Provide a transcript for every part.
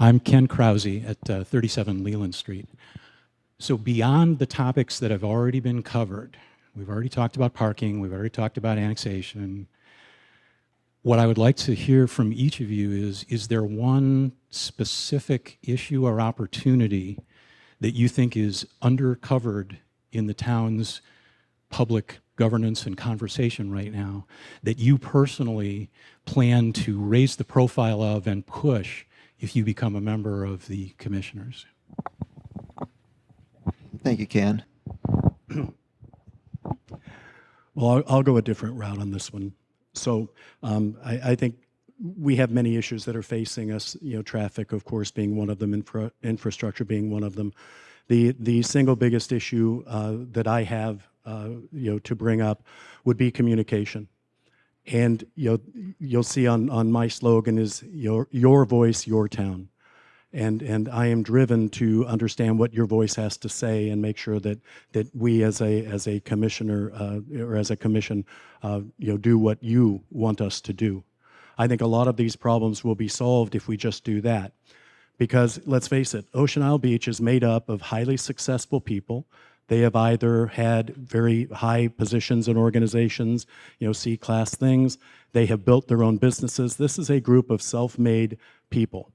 I'm Ken Krause at 37 Leland Street. So beyond the topics that have already been covered, we've already talked about parking, we've already talked about annexation. What I would like to hear from each of you is there one specific issue or opportunity that you think is undercovered in the town's public governance and conversation right now that you personally plan to raise the profile of and push if you become a member of the commissioners? Thank you, Ken. Well, I'll go a different route on this one. So I think we have many issues that are facing us, traffic, of course, being one of them, infrastructure being one of them. The single biggest issue that I have, to bring up would be communication. And you'll see on my slogan is your voice, your town. And I am driven to understand what your voice has to say and make sure that we as a commissioner or as a commission do what you want us to do. I think a lot of these problems will be solved if we just do that. Because let's face it, Ocean Isle Beach is made up of highly successful people. They have either had very high positions in organizations, C-class things. They have built their own businesses. This is a group of self-made people.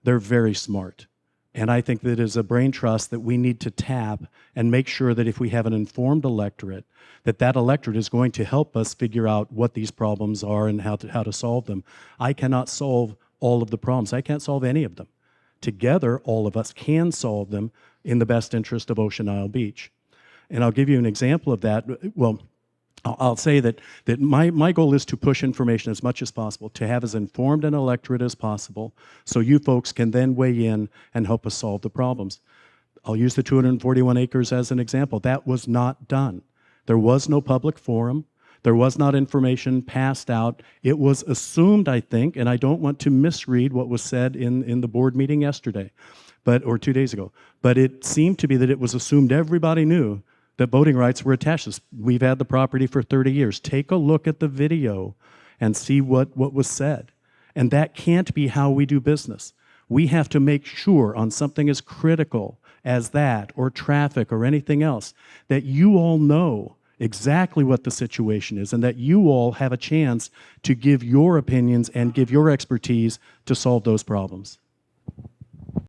They're very smart. And I think that is a brain trust that we need to tap and make sure that if we have an informed electorate, that electorate is going to help us figure out what these problems are and how to solve them. I cannot solve all of the problems. I can't solve any of them. Together, all of us can solve them in the best interest of Ocean Isle Beach. And I'll give you an example of that. Well, I'll say that my goal is to push information as much as possible, to have as informed an electorate as possible, so you folks can then weigh in and help us solve the problems. I'll use the 241 acres as an example. That was not done. There was no public forum. There was not information passed out. It was assumed, I think, and I don't want to misread what was said in the board meeting yesterday, or 2 days ago, but it seemed to be that it was assumed everybody knew that voting rights were attached. We've had the property for 30 years. Take a look at the video and see what was said. And that can't be how we do business. We have to make sure on something as critical as that, or traffic, or anything else, that you all know exactly what the situation is and that you all have a chance to give your opinions and give your expertise to solve those problems.